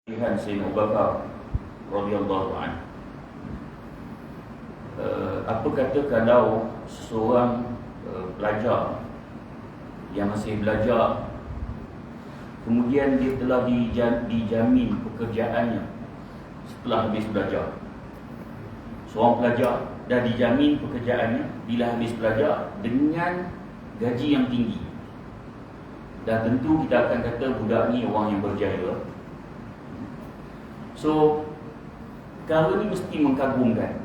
Sayyidina Abu Bakar radhiyallahu anhu. Apa kata kalau seseorang pelajar yang masih belajar, kemudian dia telah dijamin pekerjaannya setelah habis belajar. Seorang pelajar dah dijamin pekerjaannya bila habis belajar dengan gaji yang tinggi. Dan tentu kita akan kata budak ni orang yang berjaya. So, perkara ni mesti mengagumkan.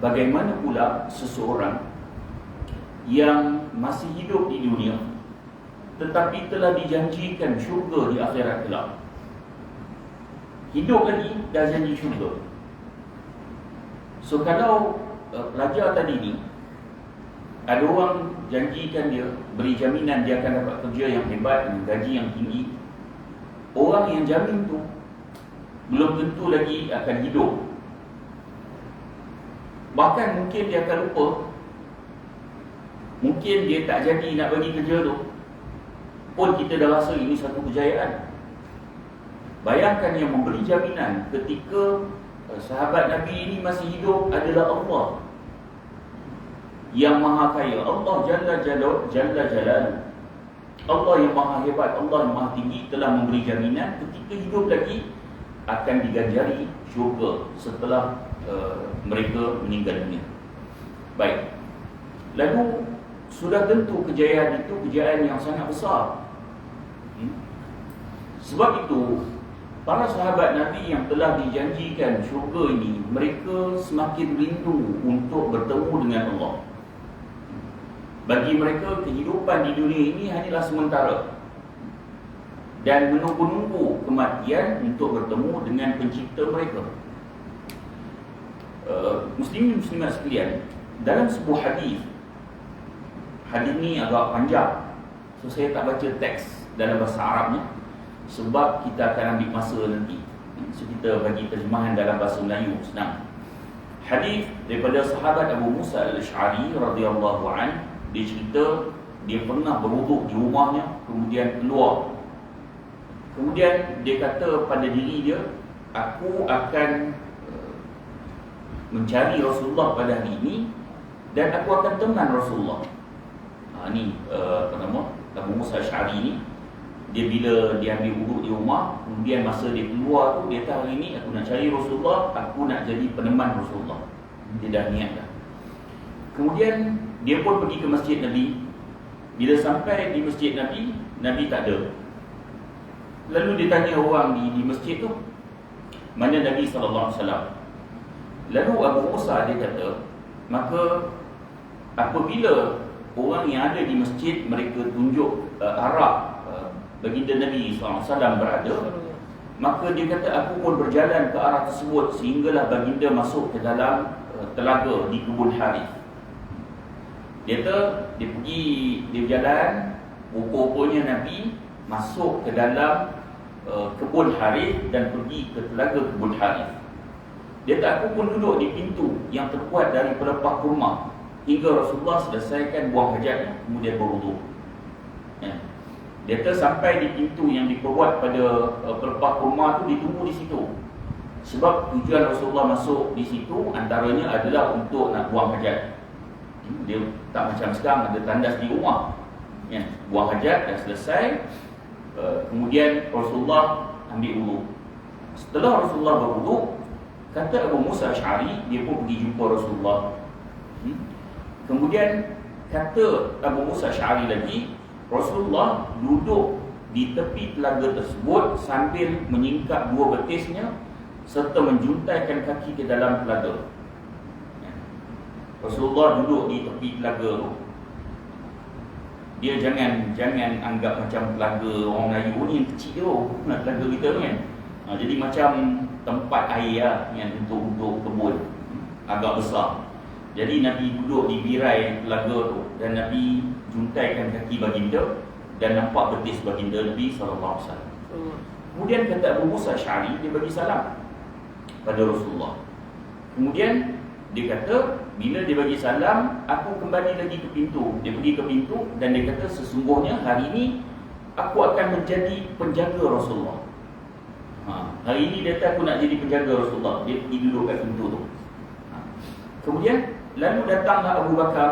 Bagaimana pula seseorang yang masih hidup di dunia tetapi telah dijanjikan syurga di akhirat kelak. Hidup lagi dah janji syurga. So, kalau pelajar tadi ni ada orang janjikan dia, beri jaminan dia akan dapat kerja yang hebat dengan gaji yang tinggi, orang yang jamin tu belum tentu lagi akan hidup. Bahkan mungkin dia akan lupa. Mungkin dia tak jadi nak bagi kerja tu pun kita dah rasa ini satu kejayaan. Bayangkan yang memberi jaminan ketika sahabat Nabi ini masih hidup adalah Allah yang maha kaya, Allah Jalla Jalal, Allah yang maha hebat, Allah yang maha tinggi telah memberi jaminan ketika hidup lagi akan diganjari syurga setelah mereka meninggal dunia. Baik. Lalu sudah tentu kejayaan itu kejayaan yang sangat besar. Sebab itu para sahabat Nabi yang telah dijanjikan syurga ini, mereka semakin rindu untuk bertemu dengan Allah. Bagi mereka kehidupan di dunia ini hanyalah sementara dan menunggu-nunggu kematian untuk bertemu dengan pencipta mereka. Muslimin muslimat sekalian, dalam sebuah hadis ni agak panjang, so saya tak baca teks dalam bahasa Arabnya sebab kita akan ambil masa nanti. So kita bagi terjemahan dalam bahasa Melayu senang. Hadis daripada sahabat Abu Musa Al-Asy'ari radhiyallahu anhu, dia cerita dia pernah berwuduk di rumahnya, kemudian keluar. Kemudian dia kata pada diri dia, aku akan mencari Rasulullah pada hari ini dan aku akan teman Rasulullah. Abu Musa Asy'ari ni, dia bila dia ambil wuduk di rumah, kemudian masa dia keluar tu, dia kata hari ni aku nak cari Rasulullah, aku nak jadi peneman Rasulullah. Dia dah niat dah. Kemudian dia pun pergi ke masjid Nabi. Bila sampai di masjid Nabi, Nabi tak ada. Lalu dia tanya orang di masjid tu, mana Nabi SAW? Lalu Abu Musa dia kata, maka apabila orang yang ada di masjid mereka tunjuk arah baginda Nabi SAW berada, maka dia kata aku pun berjalan ke arah tersebut sehinggalah baginda masuk ke dalam telaga di kebun Harith. Dia kata dia pergi, dia berjalan, rupa-rupanya Nabi masuk ke dalam kebun Harith dan pergi ke telaga kebun Harith. Dia kata aku pun duduk di pintu yang terbuat dari pelepah kurma hingga Rasulullah selesaikan buang hajatnya, kemudian berwuduk. Dia kata sampai di pintu yang diperbuat pada pelepah kurma tu, ditunggu di situ. Sebab tujuan Rasulullah masuk di situ antaranya adalah untuk nak buang hajat. Dia tak macam sekarang ada tandas di rumah. Buang hajat dah selesai, kemudian Rasulullah ambil wuduk. Setelah Rasulullah berwuduk, kata Abu Musa Asy'ari, dia pun pergi jumpa Rasulullah. Kemudian kata Abu Musa Asy'ari lagi, Rasulullah duduk di tepi telaga tersebut sambil menyingkap dua betisnya serta menjuntaikan kaki ke dalam telaga. Rasulullah duduk di tepi telaga tu. Dia jangan anggap macam telaga orang Melayu ni yang kecil tu, nak telaga kita tu kan. Jadi macam tempat air lah, yang untuk kebun agak besar. Jadi Nabi duduk di birai telaga tu dan Nabi juntaikan kaki baginda dan nampak betis baginda Nabi SAW. Kemudian kata Abu Musa Asy'ari, dia bagi salam pada Rasulullah. Kemudian dia kata bila dia bagi salam, aku kembali lagi ke pintu. Dia pergi ke pintu dan dia kata sesungguhnya hari ini aku akan menjadi penjaga Rasulullah. Hari ini dia kata aku nak jadi penjaga Rasulullah. Dia pergi duduk kat pintu tu. Kemudian lalu datanglah Abu Bakar,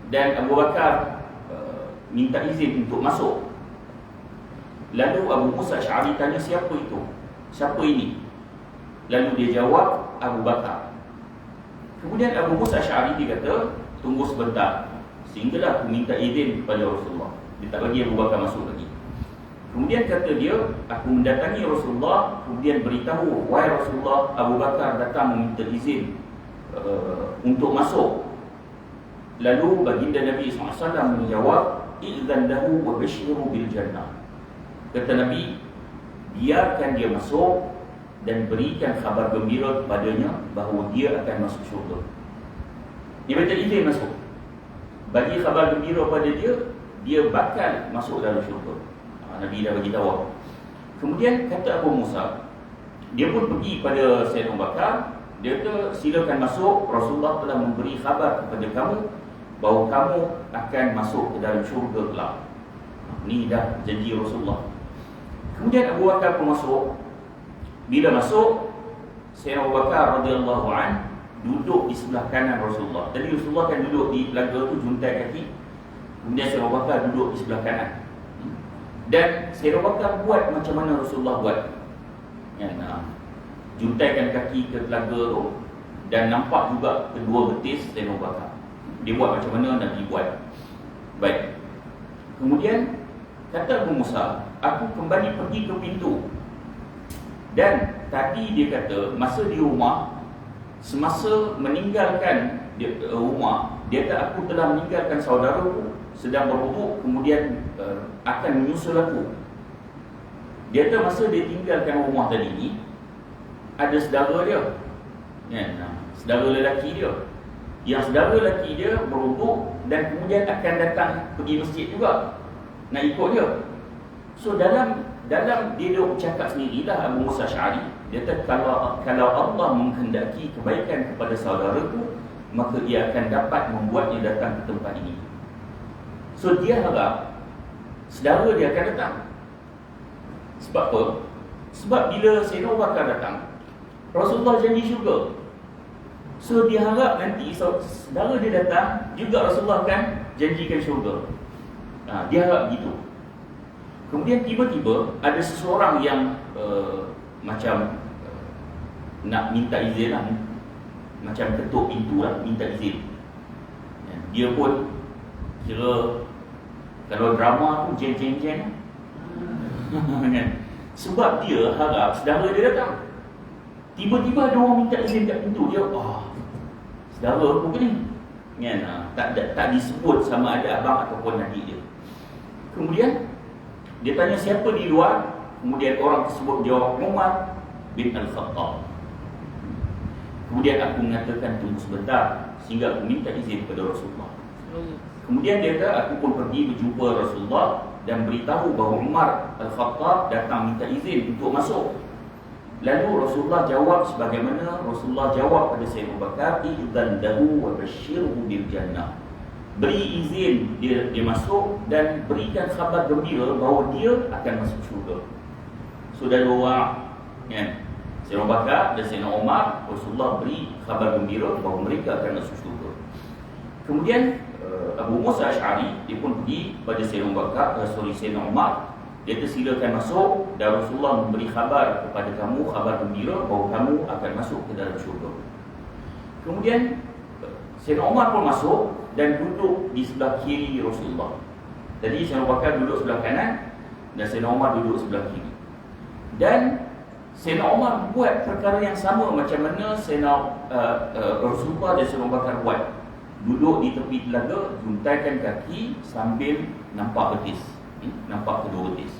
dan Abu Bakar minta izin untuk masuk. Lalu Abu Musa Asy'ari tanya, siapa itu? Siapa ini? Lalu dia jawab, Abu Bakar. Kemudian Abu Musa Asy'ari dia kata, tunggu sebentar, sehinggalah aku minta izin kepada Rasulullah. Dia tak bagi Abu Bakar masuk lagi. Kemudian kata dia, aku mendatangi Rasulullah, kemudian beritahu, wahai Rasulullah, Abu Bakar datang meminta izin untuk masuk. Lalu baginda Nabi SAW menjawab, "Idzan lahu wa basyirhu bil jannah." Kata Nabi, biarkan dia masuk dan berikan khabar gembira kepadanya bahawa dia akan masuk syurga. Dia minta izin masuk, bagi khabar gembira pada dia, dia bakal masuk dalam syurga. Nabi dah bagi tahu. Kemudian kata Abu Musa, dia pun pergi pada Sayyidina Abu Bakar. Dia kata, silakan masuk, Rasulullah telah memberi khabar kepada kamu bahawa kamu akan masuk ke dalam syurga kelak. Ni dah janji Rasulullah. Kemudian Abu Bakar pun masuk. Bila masuk, Sayyidina Abu Bakar radhiyallahu an duduk di sebelah kanan Rasulullah. Tadi Rasulullah kan duduk di telaga tu, juntai kaki. Kemudian Sayyidina Abu Bakar duduk di sebelah kanan. Dan Sayyidina Abu Bakar buat macam mana Rasulullah buat. Juntaikan kaki ke telaga tu, dan nampak juga kedua betis Sayyidina Abu Bakar. Dia buat macam mana Nabi buat. Baik. Kemudian kata Abu Musa, aku kembali pergi ke pintu. Dan tadi dia kata, masa di rumah, semasa meninggalkan rumah, dia kata aku telah meninggalkan saudaraku sedang berwuduk, kemudian akan menyusul aku. Dia kata masa dia tinggalkan rumah tadi ni, ada saudara dia, saudara lelaki dia. Yang saudara lelaki dia berwuduk dan kemudian akan datang pergi masjid juga, nak ikut dia. So dalam dia bercakap sendirilah Abu Musa Asy'ari, dia kata kalau Allah menghendaki kebaikan kepada saudaraku, maka ia akan dapat membuatnya datang ke tempat ini. So dia harap saudara dia akan datang. Sebab apa? Sebab bila Sayyidina Abu Bakar datang, Rasulullah janji syurga. So dia harap nanti saudara dia datang juga Rasulullah akan janjikan syurga. Dia harap begitu. Kemudian tiba-tiba ada seseorang yang macam nak minta izin lah, macam ketuk pintu lah, minta izin. Dia pun kira kalau drama tu jeng-jeng-jeng kan? Sebab dia harap saudara dia datang. Tiba-tiba ada orang minta izin kat pintu dia. Saudara aku ke ni? Kan? Tak disebut sama ada abang ataupun adik dia. Kemudian dia tanya siapa di luar. Kemudian orang tersebut jawab, Umar bin Al-Khattab. Kemudian aku mengatakan tunggu sebentar, sehingga aku minta izin kepada Rasulullah. Kemudian dia kata, aku pun pergi berjumpa Rasulullah dan beritahu bahawa Umar Al-Khattab datang minta izin untuk masuk. Lalu Rasulullah jawab sebagaimana Rasulullah jawab pada Sayyidina Abu Bakar, idzan lahu wa basyirhu bil jannah. Beri izin dia masuk dan berikan khabar gembira bahawa dia akan masuk syurga. Sudah dua orang, kan? Sayyidina Abu Bakar dan Sayyidina Umar, Rasulullah beri khabar gembira bahawa mereka akan masuk syurga. Kemudian Abu Musa Asy'ari dia pun pergi pada Sayyidina Abu Bakar, Sayyidina Umar. Dia kata silakan masuk, dan Rasulullah memberi khabar kepada kamu, khabar gembira bahawa kamu akan masuk ke dalam syurga. Kemudian Sayyidina Umar pun masuk dan duduk di sebelah kiri Rasulullah. Jadi Sayyidina Abu Bakar duduk sebelah kanan dan Sayyidina Umar duduk sebelah kiri. Dan Sayyidina Umar buat perkara yang sama macam mana Rasulullah dan Sayyidina Abu Bakar buat. Duduk di tepi telaga, juntaikan kaki sambil nampak betis, nampak kedua betis.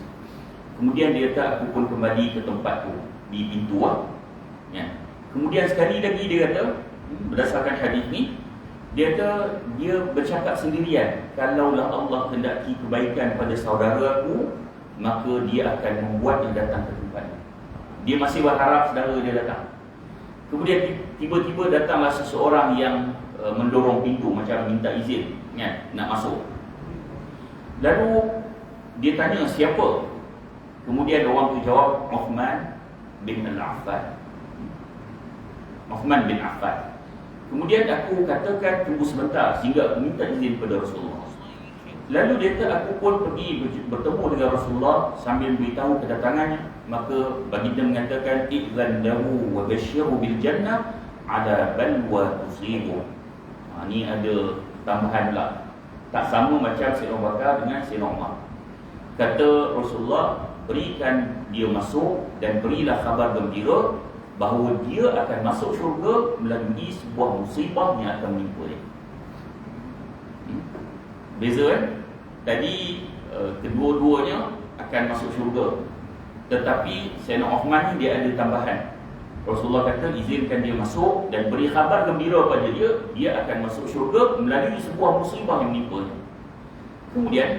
Kemudian dia kata, aku pun kembali ke tempatku di pintu ya. Kemudian sekali lagi dia kata, berdasarkan hadis ni, dia kata dia bercakap sendirian, kalaulah Allah hendaki kebaikan pada saudaraku, maka dia akan membuatnya datang ke tempatnya. Dia masih berharap saudara dia datang. Kemudian tiba-tiba datanglah seseorang yang mendorong pintu, macam minta izin, nak masuk. Lalu dia tanya siapa. Kemudian orang tu jawab Uthman bin Affan. Uthman bin Affan. Kemudian aku katakan tunggu sebentar sehingga aku minta izin kepada Rasulullah. Lalu dia kata aku pun pergi bertemu dengan Rasulullah sambil beritahu kedatangannya. Maka baginda mengatakan idzan lahu wa basyirhu bil jannah ala balwa tusibu. Ni ada tambahan pula. Tak sama macam Sayyidina Abu Bakar dengan Sayyidina Umar. Kata Rasulullah, berikan dia masuk dan berilah khabar gembira bahawa dia akan masuk syurga melalui sebuah musibah yang akan menimpa dia. Beza kan? Tadi kedua-duanya akan masuk syurga. Tetapi Sayyidina Uthman ni dia ada tambahan. Rasulullah kata izinkan dia masuk dan beri khabar gembira pada dia akan masuk syurga melalui sebuah musibah yang menimpa dia. Kemudian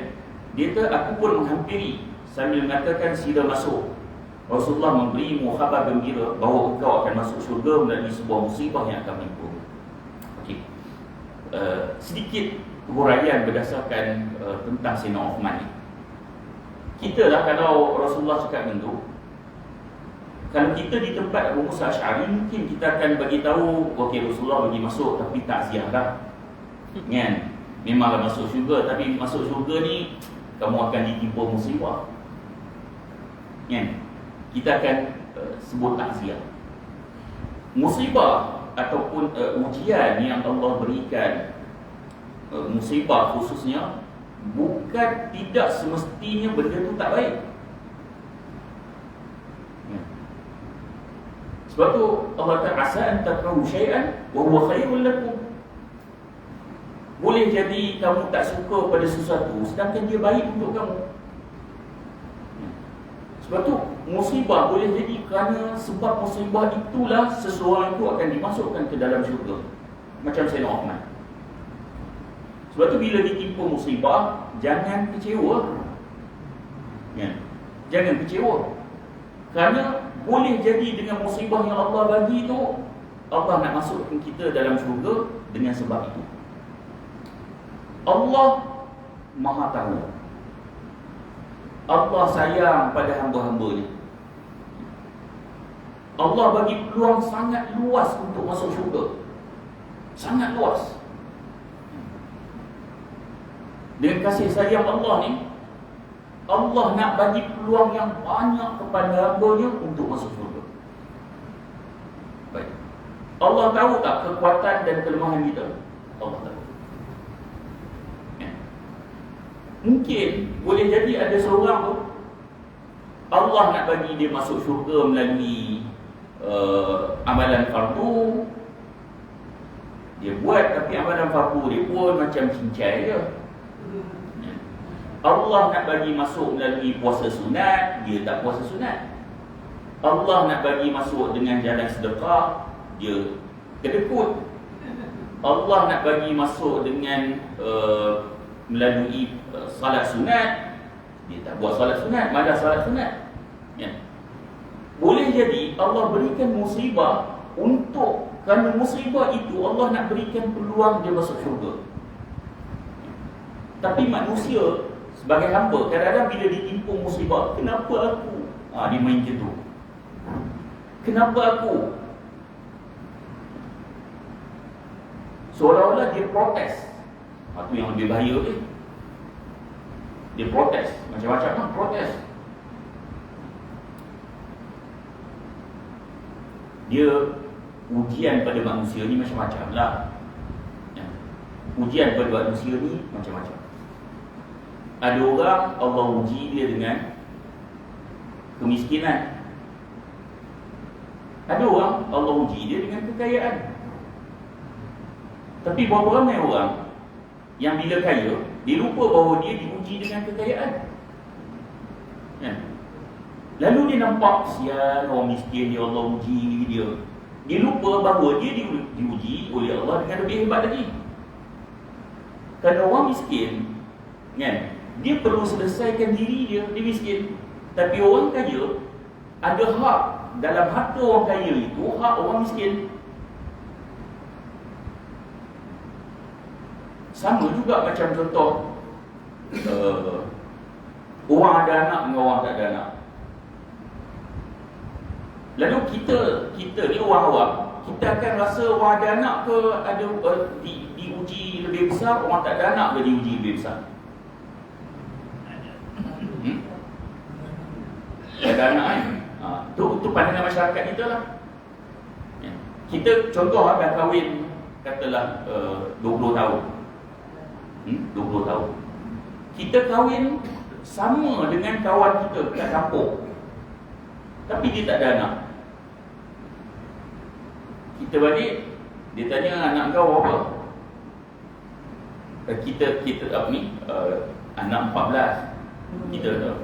dia kata aku pun menghampiri sambil mengatakan sila masuk. Rasulullah memberimu khabar gembira bahawa engkau akan masuk syurga melalui sebuah musibah yang akan menimpa. Okey. Sedikit huraian berdasarkan tentang Sayyidina Uthman ni. Kita lah kalau Rasulullah cakap macam tu, kalau kita di tempat Abu Musa Asy'ari mungkin kita akan bagi tahu okey Rasulullah bagi masuk tapi tak takziah dah. Kan? Memanglah masuk syurga tapi masuk syurga ni kamu akan ditimpa musibah. Kan? Kita akan sebut takziah. Musibah ataupun ujian yang Allah berikan, musibah khususnya, bukan tidak semestinya benda tu tak baik. Sebab tu Allah kata asa an takrahu syai'an wa huwa khairul lakum. Boleh jadi kamu tak suka pada sesuatu sedangkan dia baik untuk kamu. Sebab tu musibah boleh jadi kerana sebab musibah itulah seseorang itu akan dimasukkan ke dalam syurga. Macam Sayyidina Uthman. Sebab tu bila ditimpa musibah, jangan kecewa. Ya. Jangan kecewa. Kerana boleh jadi dengan musibah yang Allah bagi itu, Allah nak masukkan kita dalam syurga dengan sebab itu. Allah Maha tahu. Allah sayang pada hamba-hambanya. Allah bagi peluang sangat luas untuk masuk syurga. Sangat luas. Dengan kasih sayang Allah ni, Allah nak bagi peluang yang banyak kepada hamba-Nya untuk masuk syurga. Baik. Allah tahu tak kekuatan dan kelemahan kita? Allah tahu. Mungkin boleh jadi ada seorang tu Allah nak bagi dia masuk syurga melalui amalan fardu. Dia buat tapi amalan fardu dia pun macam cincai je. Allah nak bagi masuk melalui puasa sunat, dia tak puasa sunat. Allah nak bagi masuk dengan jalan sedekah, dia kedekut. Allah nak bagi masuk dengan melalui salat sunat, dia tak buat salat sunat, malah salat sunat. Ya. Boleh jadi Allah berikan musibah untuk, kerana musibah itu Allah nak berikan peluang dia masuk syurga. Tapi manusia sebagai hamba kadang-kadang bila ditimpa musibah, kenapa aku? Dia main macam tu. Kenapa aku? Seolah-olah dia protes. Itu yang lebih bahaya ni. Dia protes. Macam-macam kan protes. Dia ujian pada manusia ni macam-macam lah. Ya. Ujian pada manusia ni macam-macam. Ada orang Allah uji dia dengan kemiskinan. Ada orang Allah uji dia dengan kekayaan. Tapi berapa ramai orang yang bila kaya, dia lupa bahawa dia diuji dengan kekayaan. Ya. Lalu dia nampak, sial orang miskin dia Allah uji dia. Dia lupa bahawa dia diuji oleh Allah dengan lebih hebat lagi. Kerana orang miskin, kan, dia perlu selesaikan diri dia miskin. Tapi orang kaya ada hak dalam harta orang kaya itu, hak orang miskin. Sama juga macam contoh orang ada anak dengan orang tak ada anak. Lalu kita ni orang awam, kita akan rasa orang ada anak ke ada diuji lebih besar, orang tak ada anak ke diuji lebih besar? Ada anak kan? Tu pandangan masyarakat kita lah. Kita contoh dah kahwin katalah 20 tahun. 20 tahun. Kita kahwin sama dengan kawan kita kat kampung, tapi dia tak ada anak. Kita balik, dia tanya anak kau apa? Kita apa ni? Anak 14. Kita tahu.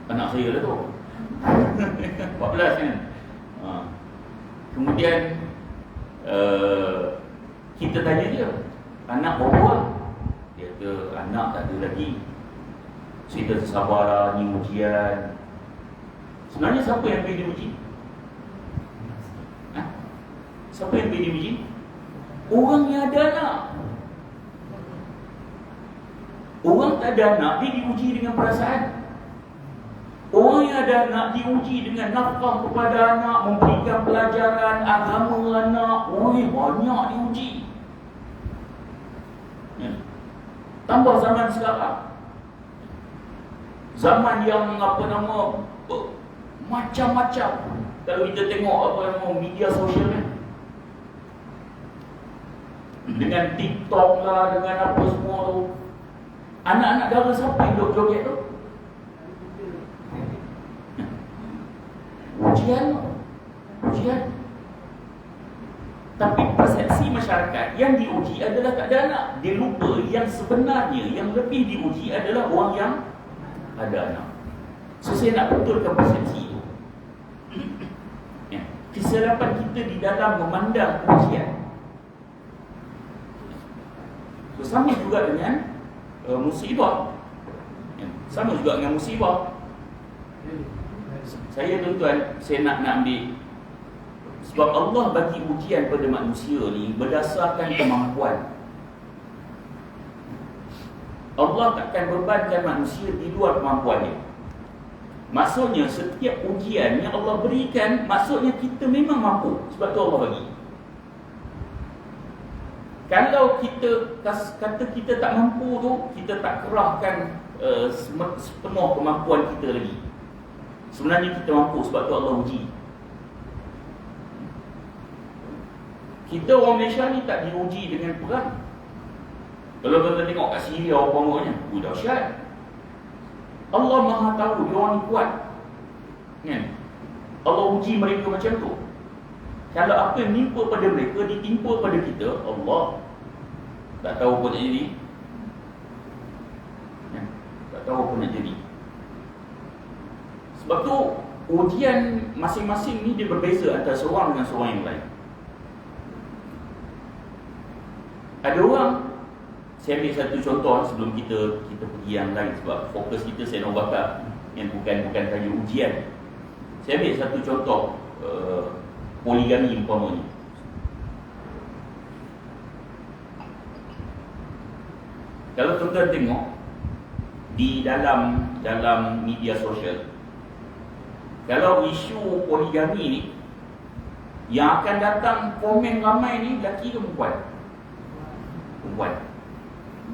Anak saya lah tu. 14 kan. Kemudian kita tanya dia, anak berapa? Dia kata anak tak ada lagi. Kita sabarlah, ni ujian. Sebenarnya siapa yang boleh diuji? Siapa yang boleh diuji? Orang yang ada anak. Orang tak ada anak, dia diuji dengan perasaan. Orang yang ada anak diuji dengan nafkah kepada anak, memberikan pelajaran agama anak. Banyak diuji. Tambah zaman sekarang, zaman yang macam-macam. Kalau kita tengok media sosial ni, dengan TikTok lah, dengan apa semua tu, anak-anak dara siapa yang duk joget tu? Ujian. Tapi persepsi masyarakat yang diuji adalah tak ada anak. Dia lupa yang sebenarnya yang lebih diuji adalah orang yang ada anak. So saya nak betulkan persepsi itu. Kesilapan kita di dalam memandang ujian. So, sama juga dengan musibah. Sama juga dengan musibah. Saya tuan-tuan, saya nak ambil, sebab Allah bagi ujian pada manusia ni berdasarkan kemampuan. Allah takkan bebankan manusia di luar kemampuannya. Maksudnya setiap ujian yang Allah berikan, maksudnya kita memang mampu. Sebab tu Allah bagi. Kalau kita kata kita tak mampu tu, kita tak kerahkan sepenuh kemampuan kita lagi. Sebenarnya kita mampu, sebab tu Allah uji. Kita orang Malaysia ni tak diuji dengan perang. Kalau kita tengok kat Syria apa-apanya, dahsyat. Allah Maha tahu dia orang ni kuat. Kan? Allah uji mereka macam tu. Kalau apa yang menimpa pada mereka ditimpa pada kita, Allah tak tahu apa nak jadi. Kan? Tak tahu apa nak jadi. Sebab tu ujian masing-masing ni dia berbeza antara seorang dengan seorang yang lain. Ada orang, saya ambil satu contoh sebelum kita pergi yang lain, sebab fokus kita saya nak bakar yang bukan tanya ujian. Saya ambil satu contoh poligami umpamanya. Kalau tuan-tuan tengok di dalam media sosial, kalau isu poligami ni, yang akan datang komen ramai ni lelaki ke perempuan? Perempuan.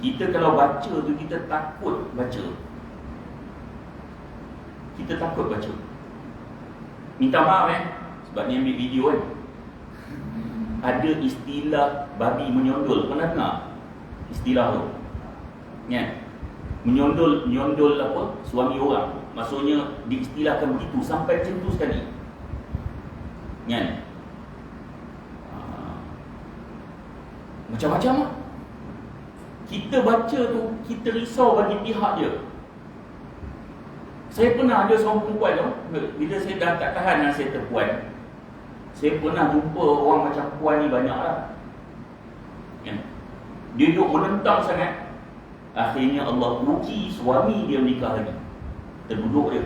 Kita kalau baca tu kita takut baca. Kita takut baca. Minta maaf sebab ni ambil video kan. Ada istilah babi menyondol. Pernah dengar istilah tu? Kan? Menyondol apa? Suami orang. Maksudnya diistilahkan begitu sampai macam tu sekali. Kan? Macam-macam lah. Kita baca tu, kita risau bagi pihak dia. Saya pernah ada seorang perempuan tu, bila saya dah tak tahan dengan saya terpuan, saya pernah jumpa orang macam puan ni banyak lah. Dia duduk menentang sangat. Akhirnya Allah uji suami dia menikah lagi. Terduduk dia.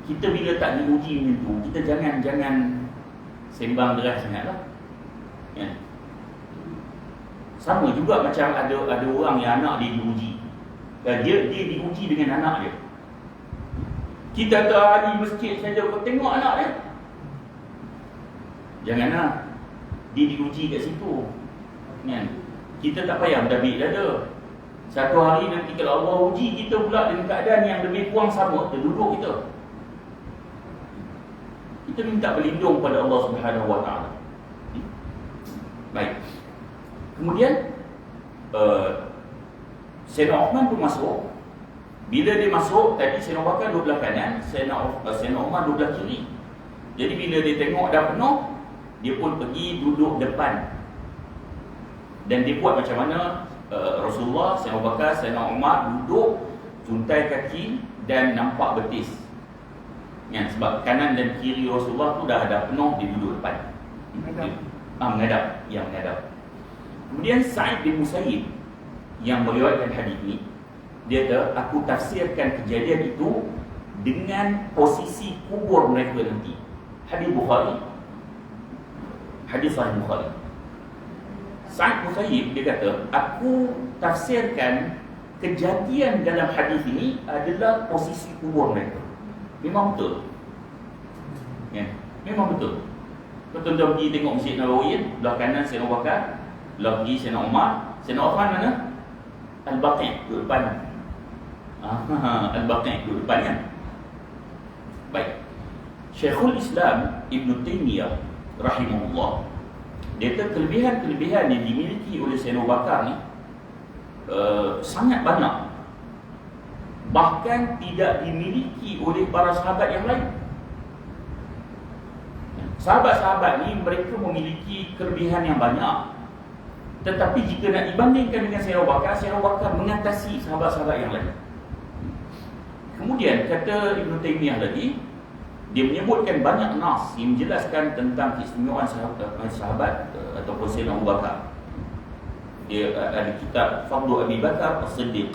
Kita bila tak diuji macam tu, kita jangan sembang deras sangat lah. Sama juga macam ada orang yang anak dia diuji. Dia diuji dengan anak dia. Kita tak hari masjid saja kau tengok anak dia. Janganlah dia diuji kat situ. Kan? Kita tak payah berdabik dada. Satu hari nanti kalau Allah uji kita pula dengan keadaan yang lebih kurang sama, dia duduk kita. Kita minta berlindung pada Allah Subhanahu Wa Taala. Baik. Kemudian Sayyidina Uthman pun masuk. Bila dia masuk, tadi Sayyidina Bakar duduk belah kanan, Sayyidina Umar duduk belah kiri. Jadi bila dia tengok dah penuh, dia pun pergi duduk depan. Dan dia buat macam mana Rasulullah, Sayyidina Bakar, Sayyidina Umar duduk juntai kaki dan nampak betis. Ya, sebab kanan dan kiri Rasulullah tu dah penuh, dia duduk depan. Menghadap. Ya, menghadap. Kemudian Sa'id bin Musayyib yang meriwayatkan hadis ini, dia kata, aku tafsirkan kejadian itu dengan posisi kubur mereka nanti. Hadis Bukhari. Hadis Sahih Bukhari. Sa'id bin Musayyib dia kata, aku tafsirkan kejadian dalam hadis ini adalah posisi kubur mereka. Memang betul. Ya, memang betul. Tuan-tuan pergi tengok Masjid Nabawi, belah kanan Sayyidina Abu Bakar, belah kiri Sayyidina Umar, Sayyidina Uthman mana? Al-Baqi' duduk depan. Al-Baqi' duduk depan kan? Baik. Syekhul Islam Ibn Taymiyah rahimahullah, dia kata kelebihan-kelebihan yang dimiliki oleh Sayyidina Abu Bakar ni sangat banyak. Bahkan tidak dimiliki oleh para sahabat yang lain. Sahabat-sahabat ni mereka memiliki kelebihan yang banyak. Tetapi jika nak dibandingkan dengan Sayyidina Abu Bakar mengatasi sahabat-sahabat yang lain. Kemudian kata Ibn Taymiyah lagi, dia menyebutkan banyak nas yang menjelaskan tentang keistimewaan sahabat ataupun Sayyidina Abu Bakar. Dia ada kitab Fadlu Abi Bakar As-Siddiq.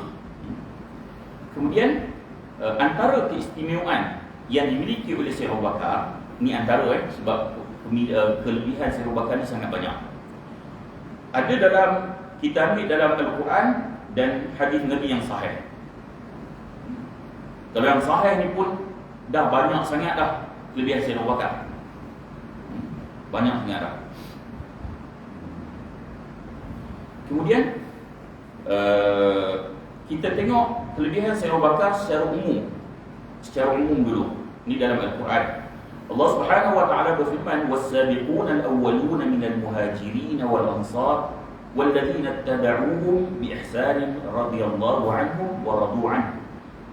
Kemudian antara keistimewaan yang dimiliki oleh Sayyidina Abu Bakar, ni antara sebab kelebihan Sayyidina Abu Bakar ni sangat banyak. Ada dalam, kita ambil dalam Al-Quran dan hadis Nabi yang sahih. Kalau yang sahih ni pun dah banyak sangat dah kelebihan Sayyidina Abu Bakar. Banyak sangat dah. Kemudian kita tengok kelebihan Sayyidina Abu Bakar secara umum. Secara umum dulu. Ini dalam Al-Quran. Allah Subhanahu wa taala berfirman, "Was-sabiquna al-awwaluna minal muhajirin wal ansar walladzina ittaba'uuhum bi ihsanin radhiyallahu 'anhum wa radu 'anhu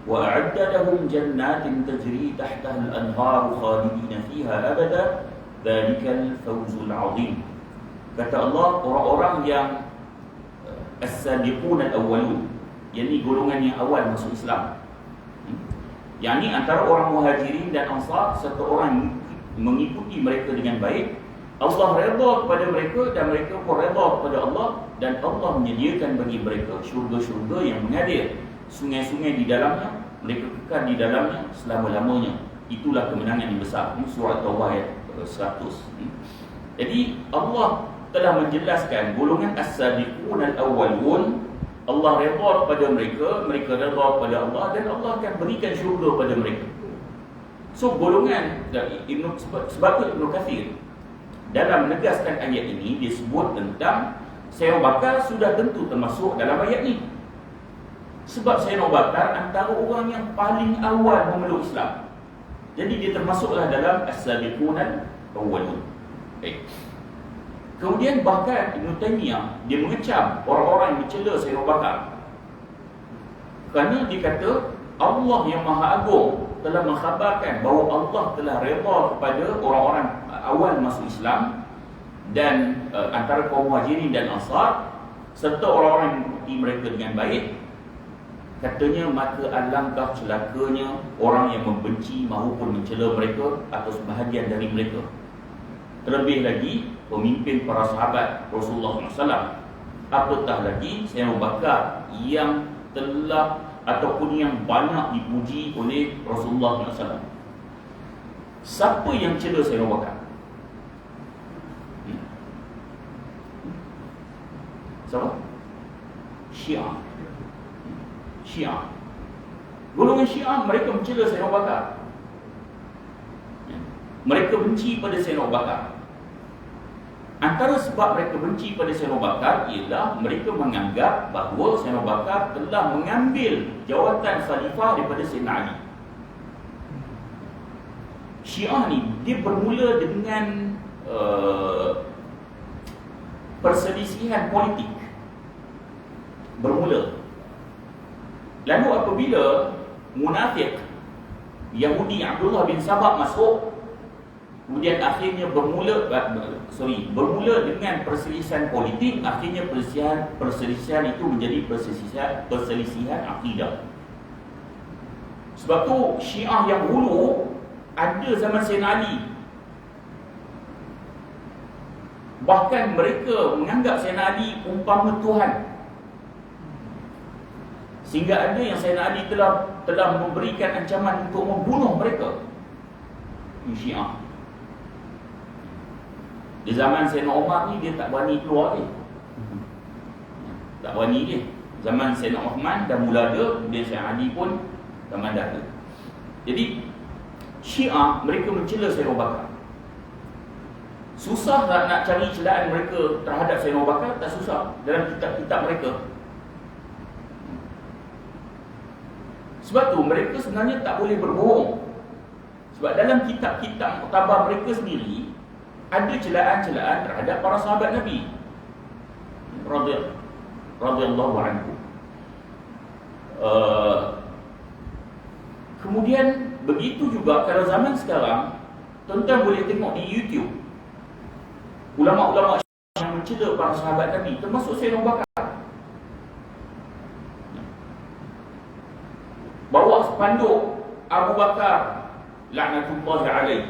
wa a'adda lahum jannatin tajri tahtaha al-anharu khalidina fiha abada dzalikal fawzul 'azim." Kata Allah, orang-orang yang as-sabiquna al-awwalun, yakni golongan yang awal masuk Islam. Yang ni antara orang muhajirin dan ansar, serta orang mengikuti mereka dengan baik. Allah redha kepada mereka dan mereka pun redha kepada Allah, dan Allah menyediakan bagi mereka syurga-syurga yang mengalir, sungai-sungai di dalamnya, mereka kekal di dalamnya selama-lamanya. Itulah kemenangan yang besar. Ini surah Taubah ayat 100. Jadi Allah telah menjelaskan golongan as-sabiqun al-awwalun. Allah redha kepada mereka, mereka redha kepada Allah, dan Allah akan berikan syurga pada mereka. So golongan sebab itu Ibn Kathir dalam menegaskan ayat ini, dia sebut tentang Sayyidina Abu Bakar sudah tentu termasuk dalam ayat ini. Sebab Sayyidina Abu Bakar antara orang yang paling awal memeluk Islam. Jadi dia termasuklah dalam as-sabiqun al-awwalun. Baik. Kemudian bahkan Ibn Taymiyah dia mengecam orang-orang yang mencela Sayyidina Abu Bakar. Kerana dia kata Allah yang Maha Agung telah mengkhabarkan bahawa Allah telah redha kepada orang-orang awal masuk Islam dan antara kaum Muhajirin dan Ansar, serta orang-orang yang mengikuti mereka dengan baik. Katanya maka alangkah celakanya orang yang membenci maupun mencela mereka atau sebahagian dari mereka. Terlebih lagi pemimpin para sahabat Rasulullah SAW, apatah lagi Sayyidina Abu Bakar yang telah ataupun yang banyak dipuji oleh Rasulullah SAW. Siapa yang cela Sayyidina Abu Bakar? Siapa? Syiah. Golongan Syiah mereka mencela Sayyidina Abu Bakar. Mereka benci pada Sayyidina Abu Bakar. Antara sebab mereka benci pada Sayyidina Abu Bakar ialah mereka menganggap bahawa Sayyidina Abu Bakar telah mengambil jawatan khalifah daripada Sayyidina Ali. Syiah ni dia bermula dengan perselisihan politik. Bermula. Lalu apabila munafik Yahudi Abdullah bin Sabah masuk, kemudian akhirnya bermula dengan perselisihan politik, akhirnya perselisihan itu menjadi perselisihan akidah. Sebab tu Syiah yang hulu ada zaman Sayyidina Ali. Bahkan mereka menganggap Sayyidina Ali umpama Tuhan. Sehingga ada yang Sayyidina Ali telah memberikan ancaman untuk membunuh mereka. Ini Syiah. Di zaman Sayyidina Umar ni dia tak berani keluar dia. Tak berani dia. Zaman Sayyidina Uthman dah mula ada, kemudian Sayyidina Ali pun dah ada. Jadi Syiah mereka mencela Sayyidina Abu Bakar. Susah tak nak cari celaan mereka terhadap Sayyidina Abu Bakar? Tak susah dalam kitab-kitab mereka. Sebab tu mereka sebenarnya tak boleh berbohong. Sebab dalam kitab-kitab muktabar mereka sendiri ada celaan-celaan terhadap para sahabat Nabi radhiyallahu anhu. Kemudian begitu juga kalau zaman sekarang, tuan-tuan boleh tengok di YouTube ulama-ulama yang mencela para sahabat Nabi, termasuk Sayyidina Abu Bakar. Bawa spanduk Abu Bakar laknatullahi alaih,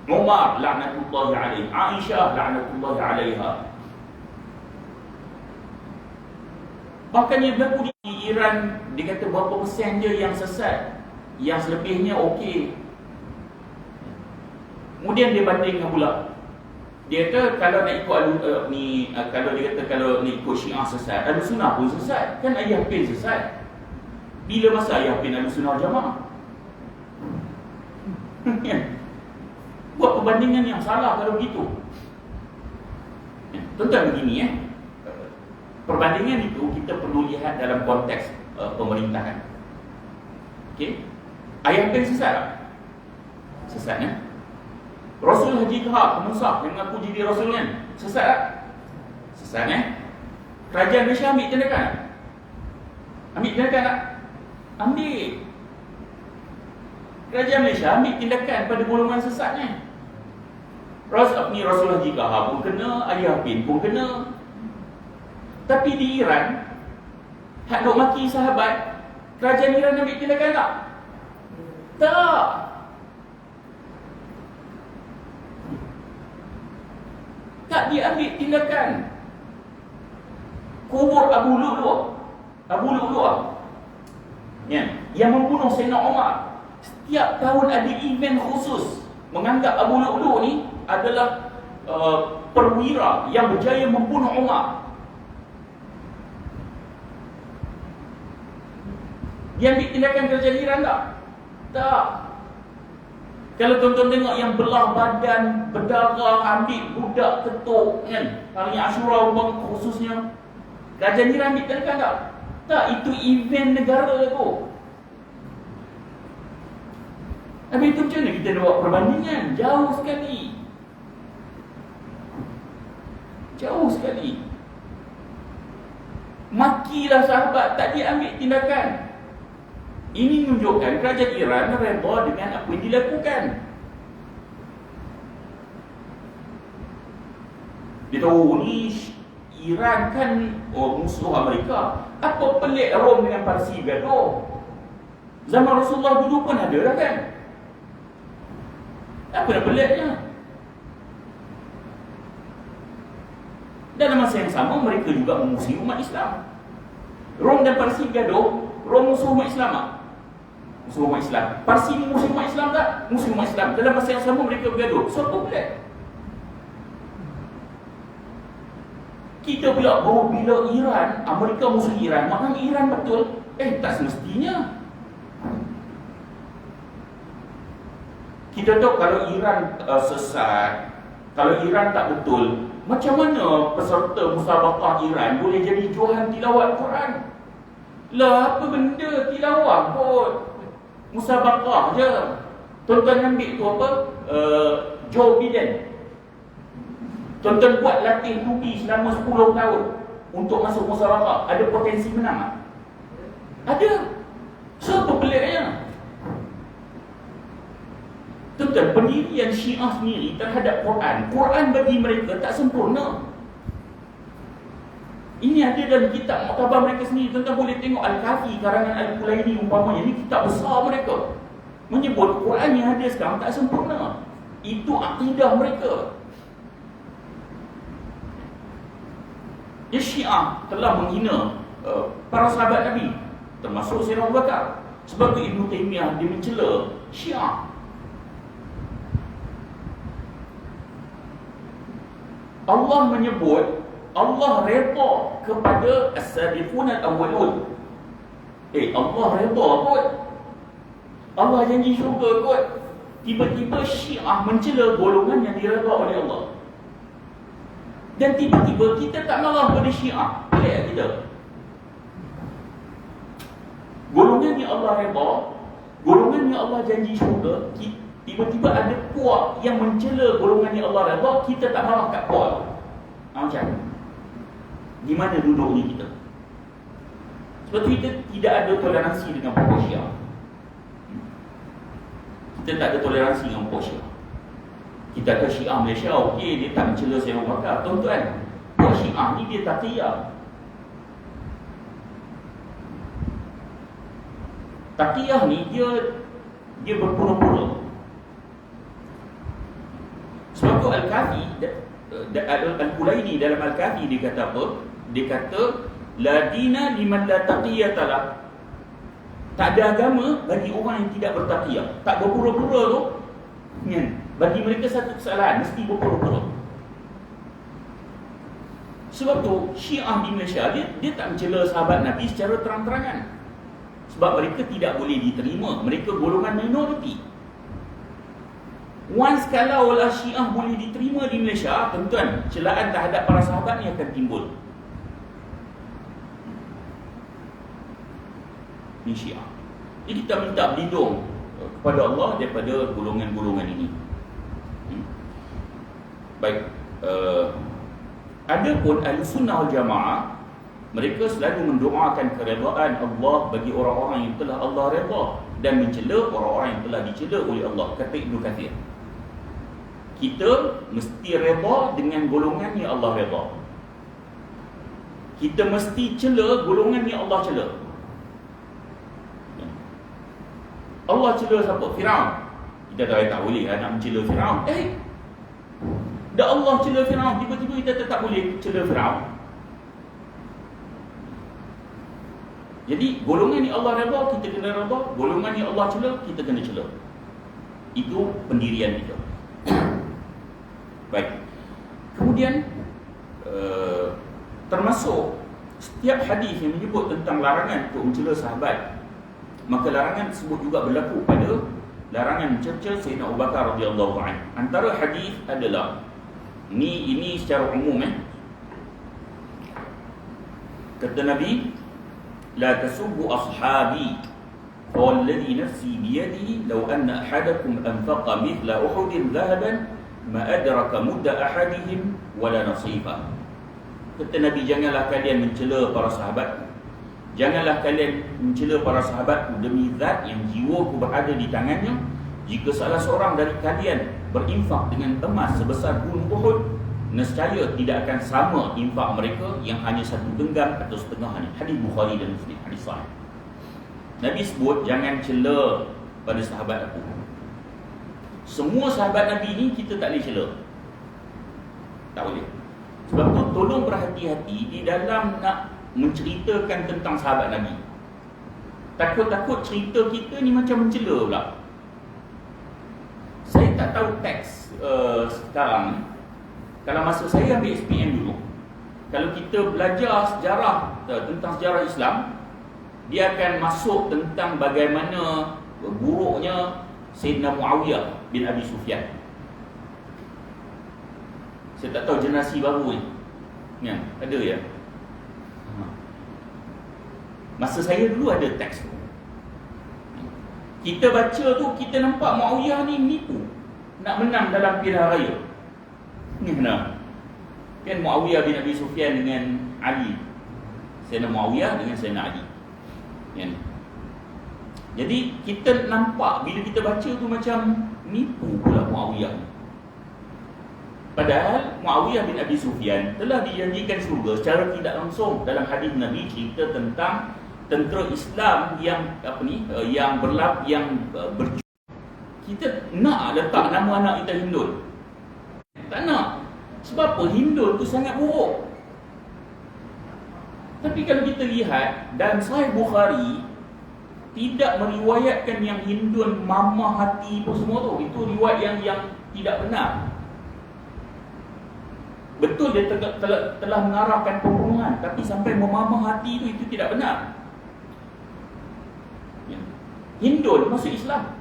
Umar laknatullahi alaih, Aisyah laknatullahi alaiha. Bahkan yang berlaku di Iran, dia kata berapa persen je yang sesat, yang selebihnya okey. Kemudian dia bandingkan pula. Dia kata kalau nak ikut kalau dia kata kalau nak ikut Syiah sesat, Ahlussunnah pun sesat. Kan Ayah Pin sesat. Bila masa Ayah Pin Ahlussunnah Jamaah? Buat perbandingan yang salah kalau begitu. Tuan-tuan begini perbandingan itu kita perlu lihat dalam konteks pemerintahan. Okey. Ayah Pin sesat tak? Sesat kan? Rasul Haji Kahab Musa yang mengaku jadi Rasul kan? Sesat tak? Sesat kan? Kerajaan Malaysia ambil tindakan tak? Ambil tindakan tak? Ambil. Kerajaan Malaysia ambil tindakan pada golongan sesatnya. Rasul Haji Kahab pun kena, Ayah Pin pun kena. Tapi di Iran, hak duk maki sahabat, kerajaan Iran ambil tindakan tak? Tak. Tak diambil tindakan. Kubur Abu Lu'lu'ah yang membunuh Sayyidina Umar. Setiap tahun ada event khusus menganggap Abu Lu'lu' ni adalah perwira yang berjaya membunuh Umar. Dia ambil tindakan kerajaan Iran tak? Tak. Kalau tuan-tuan tengok yang belah badan, berdarah, ambil budak ketuk kan, hari Ashura khususnya, kerajaan Iran ambil tindakan tak? Tak, itu event negara tu. Habis itu macam mana kita nak buat perbandingan? Jauh sekali. Jauh sekali. Makilah sahabat, tak diambil tindakan. Ini menunjukkan kerajaan Iran redha dengan apa yang dilakukan. Dia tahu ni Iran kan musuh Amerika. Apa pelik Rom dengan Parsi gaduh? Zaman Rasulullah dulu pun ada dah kan? Apa yang peliknya? Dalam masa yang sama mereka juga memusuhi umat Islam. Rom dan Parsi gaduh. Rom musuh umat Islam tak? Musuh umat Islam. Parsi ni musuh umat Islam tak? Musuh umat Islam. Dalam masa yang sama mereka bergaduh. So apa pelik? Kita pula bahawa bila Iran, Amerika musuh Iran, maknanya Iran betul. Tak semestinya. Kita tahu kalau Iran sesat, kalau Iran tak betul, macam mana peserta musabaqah Iran boleh jadi jualan tilawat Quran? Lah apa benda tilawah kot, musabaqah je. Tuan-tuan ambil tu apa, Joe Biden, tuan-tuan buat latih tubi selama 10 tahun untuk masuk musabaqah, ada potensi menang tak? Ada. Siapa peliknya? Tuan-tuan, pendirian Syiah sendiri terhadap Quran bagi mereka tak sempurna. Ini ada dalam kitab muktabar mereka sendiri. Tuan-tuan boleh tengok Al-Kafi karangan Al-Kulaini umpamanya, ini kitab besar mereka menyebut Quran yang ada sekarang tak sempurna. Itu akidah mereka. Ya, Syiah telah menghina para sahabat Nabi, termasuk Sayyidina Abu Bakar. Sebab itu Ibn Taymiyah dia mencela Syiah. Allah menyebut Allah redha kepada as-sabiqun al-awwalun. Allah redha kot, Allah janji syurga kot. Tiba-tiba Syiah mencela golongan yang diredha oleh Allah. Dan tiba-tiba kita tak marah pada Syiah. Pelik kita. Golongan yang Allah redha, golongan yang Allah janji syurga, tiba-tiba ada puak yang mencela golongan yang Allah redha, kita tak marah kat puak tu. Macam di mana duduknya kita? Sebab tu kita tidak ada toleransi dengan pokok Syiah. Kita tak ada toleransi dengan pokok Syiah. Kita kata Syiah Malaysia, okey, dia tak mencela Sayyidina Abu Bakar. Tuan-tuan, pokok Syiah ni dia taqiyah. Taqiyah ni dia berpura-pura. Sebab tu Al-Kafi, Al-Kulaini dalam Al-Kafi dia kata apa? Dia kata la dina liman la taqiyata lah. Tak ada agama bagi orang yang tidak bertaqiyah. Tak berpura-pura tu, bagi mereka satu kesalahan, mesti berpura-pura. Sebab tu Syiah di Malaysia dia tak mencela sahabat Nabi secara terang-terangan. Sebab mereka tidak boleh diterima, mereka golongan minoriti. Once kalau lah Syiah boleh diterima di Malaysia, tuan-tuan, celaan terhadap para sahabat ni akan timbul. Ni Syiah. Jadi kita minta berlindung kepada Allah daripada golongan-golongan ini. Baik, ada pun Ahlussunnah wal Jamaah, mereka selalu mendoakan keredaan Allah bagi orang-orang yang telah Allah redha dan mencela orang-orang yang telah dicela oleh Allah. Kata Ibnu Katsir, kita mesti redha dengan golongan yang Allah redha. Kita mesti cela golongan yang Allah cela. Allah cela siapa? Firaun. Kita tak boleh nak mencela Firaun. Dah Allah cela Firaun, tiba-tiba kita tetap boleh cela Firaun. Jadi golongan yang Allah redha, kita kena redha. Golongan yang Allah cela, kita kena cela. Itu pendirian kita. Baik. Kemudian termasuk setiap hadis yang menyebut tentang larangan untuk mencela sahabat, maka larangan tersebut juga berlaku pada larangan mencerca Sayyidina Abu Bakar radhiyallahu anhu. Antara hadis adalah ini secara umum kata Nabi, la tasubbu ashabi fawalladhi nafsi biyadihi law anna ahadakum anfaqa mithla uhudin dhahaban ma adraka mudda ahadihim wala nasifa. Kata Nabi, janganlah kalian mencela para sahabat, janganlah kalian mencela para sahabat demi zat yang jiwaku berada di tangannya. Jika salah seorang dari kalian berinfak dengan emas sebesar gunung Uhud, nescaya tidak akan sama infak mereka yang hanya satu genggam atau setengahnya. Hadis Bukhari dan Muslim, hadis sahih. Nabi sebut jangan cela pada sahabat aku. Semua sahabat Nabi ni kita tak boleh cela, tak boleh. Sebab tu tolong berhati-hati di dalam nak menceritakan tentang sahabat Nabi. Takut-takut cerita kita ni macam mencela pula. Saya tak tahu teks sekarang ni. Kalau masa saya ambil SPM dulu, kalau kita belajar sejarah tentang sejarah Islam, dia akan masuk tentang bagaimana buruknya Sayyidina Muawiyah bin Abi Sufyan. Saya tak tahu generasi baru ni. Ya, ada ya. Masa saya dulu ada teks tu. Kita baca tu, kita nampak Muawiyah ni menipu, nak menang dalam pilihan raya. Ni benar. Kan Muawiyah bin Abi Sufyan dengan Ali. Sayyidina Muawiyah dengan Sayyidina Ali. Kan? Jadi kita nampak bila kita baca tu macam nipu pula Muawiyah. Padahal Muawiyah bin Abi Sufyan telah dijanjikan syurga secara tidak langsung. Dalam hadis Nabi cerita tentang tentera Islam yang berjuang. Kita nak letak nama anak kita Hindun? Tak nak. Sebab apa? Hindun tu sangat buruk. Tapi kalau kita lihat dalam Sahih Bukhari, tidak meriwayatkan yang Hindun mamah hati pun semua tu. Itu riwayat yang tidak benar. Betul dia telah mengarahkan pembunuhan, tapi sampai memamah hati itu tidak benar. Hindun masuk Islam.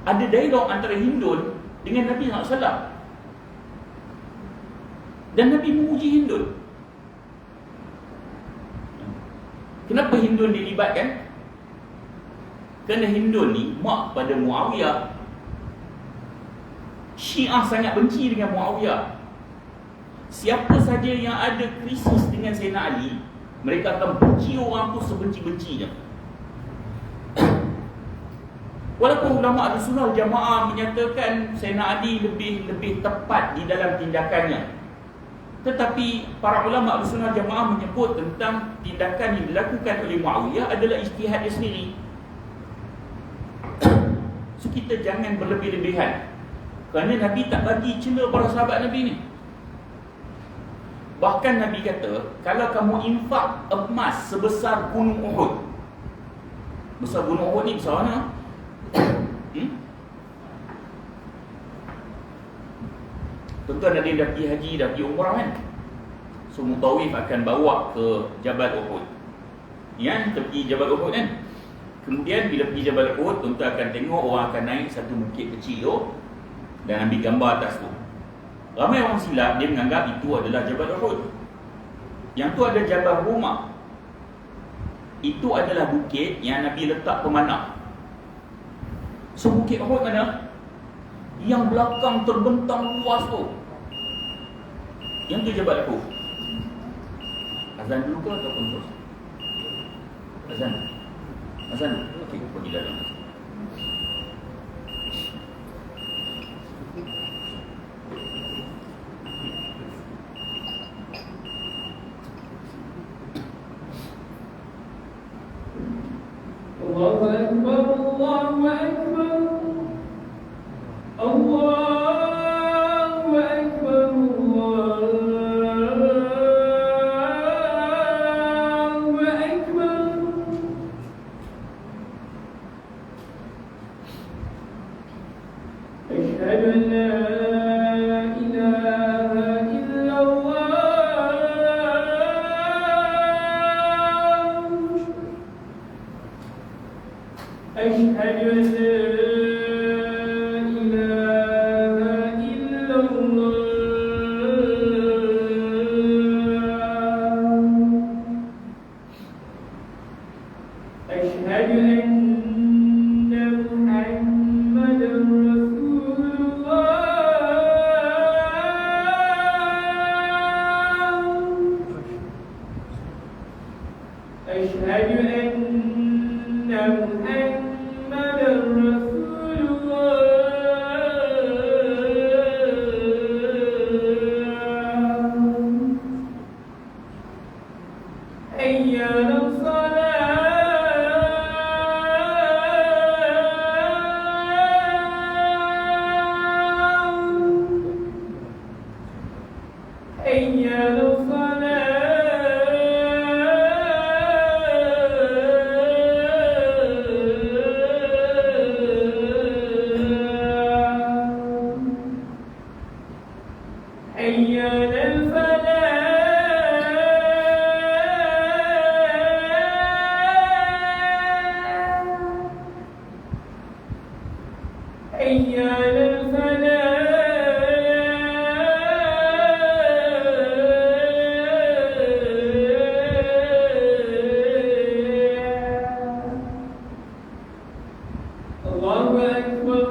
Ada dialog antara Hindun dengan Nabi SAW. Dan Nabi memuji Hindun. Kenapa Hindun dilibatkan? Kerana Hindun ni mak pada Muawiyah. Syiah sangat benci dengan Muawiyah. Siapa saja yang ada krisis dengan Sayyidina Ali, mereka akan benci orang tu sebenci-bencinya. Walaupun ulama Ahlussunnah wal Jamaah menyatakan Sayyidina Ali lebih tepat di dalam tindakannya, tetapi para ulama Ahlussunnah wal Jamaah menyebut tentang tindakan yang dilakukan oleh Muawiyah adalah ijtihad dia sendiri. So kita jangan berlebih-lebihan, kerana Nabi tak bagi celah para sahabat Nabi ni. Bahkan Nabi kata, kalau kamu infak emas sebesar gunung Uhud. Besar gunung Uhud ni besar mana? Tuan-tuan ada yang dah pergi haji, dah pergi umrah kan? So mutawif akan bawa ke Jabal Uhud. Ya, kita pergi Jabal Uhud kan? Kemudian bila pergi Jabal Uhud, tuan-tuan akan tengok orang akan naik satu bukit kecil tu dan ambil gambar atas tu. Ramai orang silap, dia menganggap itu adalah Jabal Uhud. Yang tu ada Jabal Rumah. Itu adalah bukit yang Nabi letak pemanah. So bukit Uhud mana? Yang belakang terbentang luas tu. Yang tu Jabal Uhud. Azan dulu ke ataupun terus? Azan. Azan dulu. Okey, pergi dalam. Allahu Akbar, Allahu Akbar, Allahu Akbar, Allahu Akbar. Asyhadu an la ilaha illallah. أشهد أن لا إله إلا الله أشهد أن محمدا رسول الله حي على الفلاح. الله أكبر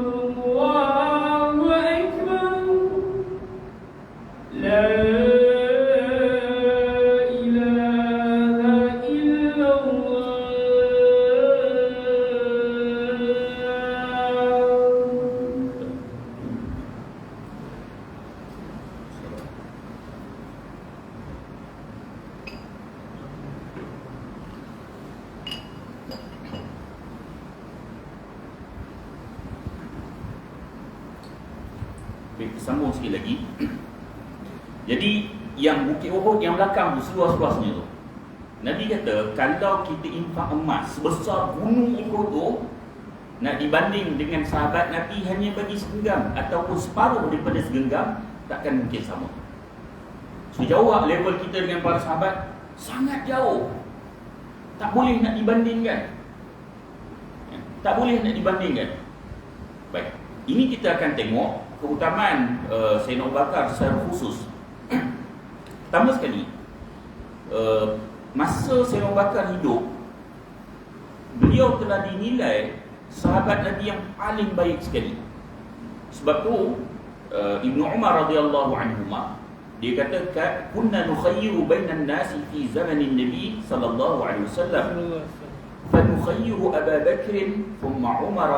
الله أكبر لا إله إلا الله. Baik, sambung sikit lagi. Jadi yang Bukit Uhud yang belakang tu, seluas-luasnya tu, Nabi kata kalau kita infak emas sebesar gunung Uhud tu, nak dibanding dengan sahabat Nabi hanya bagi segenggam ataupun separuh daripada segenggam, takkan mungkin sama. So jauh level kita dengan para sahabat, sangat jauh. Tak boleh nak dibandingkan. Tak boleh nak dibandingkan. Baik, ini kita akan tengok keutamaan Sayyidina Abu Bakar secara khusus. Pertama sekali, masa Sayyidina Abu Bakar hidup, beliau telah dinilai sahabat Nabi yang paling baik sekali. Sebab tu Ibnu Umar radhiyallahu anhuma, dia kata kunna nukhayyiru bainan nasi fi zamanin Nabi sallallahu alaihi wasallam fa nukhayyiru Abu Bakr thumma Umar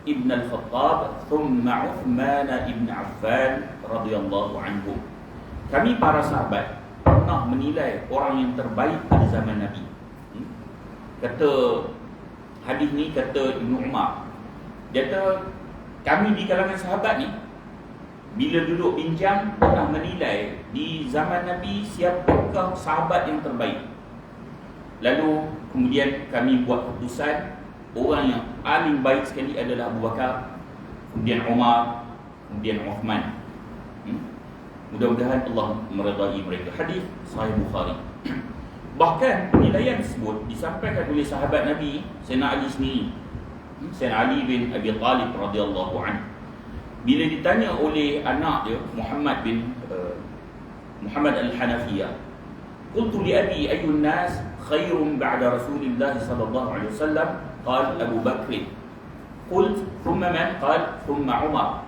ibn al-Khattab thumma Uthman ibn Affan radhiyallahu anhum. Kami para sahabat pernah menilai orang yang terbaik pada zaman Nabi. Kata hadis ni, kata Ibnu Umar, dia kata kami di kalangan sahabat ni bila duduk bincang pernah menilai di zaman Nabi siapakah sahabat yang terbaik. Lalu kemudian kami buat keputusan orang yang paling baik sekali adalah Abu Bakar, kemudian Umar, kemudian Uthman. Mudah-mudahan Allah meridai mereka. Hadis Sahih Bukhari. Bahkan penilaian tersebut disampaikan oleh sahabat Nabi Sayyidina Ali sendiri, Sayyidina Ali bin Abi Talib radhiyallahu anhu. Bila ditanya oleh anak dia Muhammad bin Muhammad al-Hanafiyah, qultu li abi ayyun nas khairun ba'da Rasulillah sallallahu alaihi wasallam, qala Abu Bakr. Qult thumma man? Qala thumma Umar.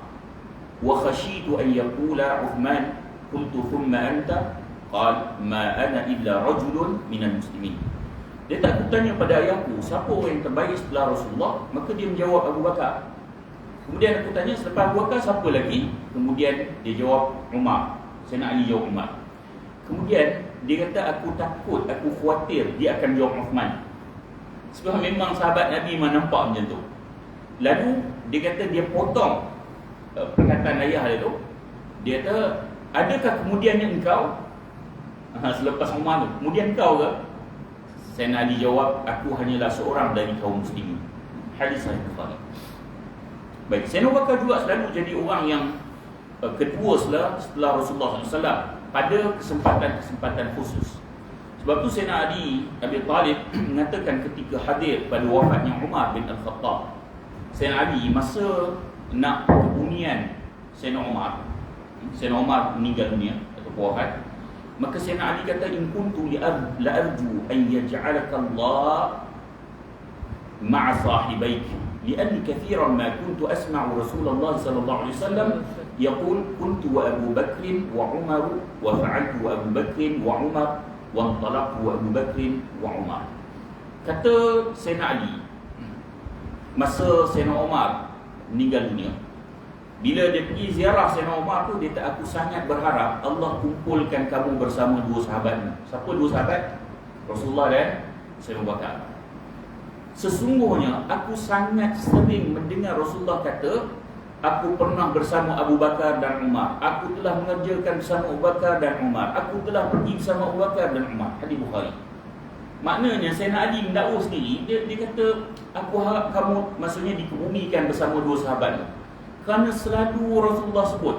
Wa khashitu an yaqula Uthman. Qultu thumma anta? Qala ma ana illa rajulun minal muslimin. Dia tak bertanya pada ayahku siapa orang yang terbaik setelah Rasulullah, maka dia menjawab Abu Bakar. Kemudian aku tanya selepas Abu Bakar siapa lagi? Kemudian dia jawab Umar. Sayyidina Ali jawab Umar. Kemudian dia kata aku takut, aku khawatir dia akan jawab Uthman. Sebab memang sahabat Nabi memang nampak macam tu. Lalu dia kata dia potong perkataan ayah dia tu. Dia kata adakah kemudiannya engkau selepas Umar tu, kemudian engkau ke? Sayyidina Ali jawab aku hanyalah seorang dari kaum muslimin. Hadis Sahih Bukhari. Baik, Sayyidina Abu Bakar juga selalu jadi orang yang kedua setelah Rasulullah SAW pada kesempatan-kesempatan khusus. Sebab tu Sayyidina Ali Abi Talib mengatakan ketika hadir pada wafatnya Umar bin Al-Khattab, Sayyidina Ali masa nak kebumian Sayyidina Umar meninggal dunia atau wafat, maka Sayyidina Ali kata in kuntu la arju an yaj'alaka Allah ma'a sahibaik li'anni kathiran ma kuntu asma'u Rasulullah sallallahu alaihi wasallam yaqul kuntu wa Abu Bakr wa Umar wa fa'altu wa Abu Bakr wa Umar wa antalaqtu wa Abu Bakr wa Umar. Kata Sayyidina Ali masa Sayyidina Umar meninggal dunia, bila dia pergi ziarah Sayyidina Umar tu, dia kata aku sangat berharap Allah kumpulkan kamu bersama dua sahabatmu. Siapa dua sahabat? Rasulullah dan Sayyidina Abu Bakar. Sesungguhnya aku sangat sering mendengar Rasulullah kata aku pernah bersama Abu Bakar dan Umar, aku telah mengerjakan bersama Abu Bakar dan Umar, aku telah pergi bersama Abu Bakar dan Umar. Hadis Bukhari. Maknanya Sayyidina Ali mendakwa sendiri, dia kata aku harap kamu maksudnya dikebumikan bersama dua sahabat. Kerana selalu Rasulullah sebut,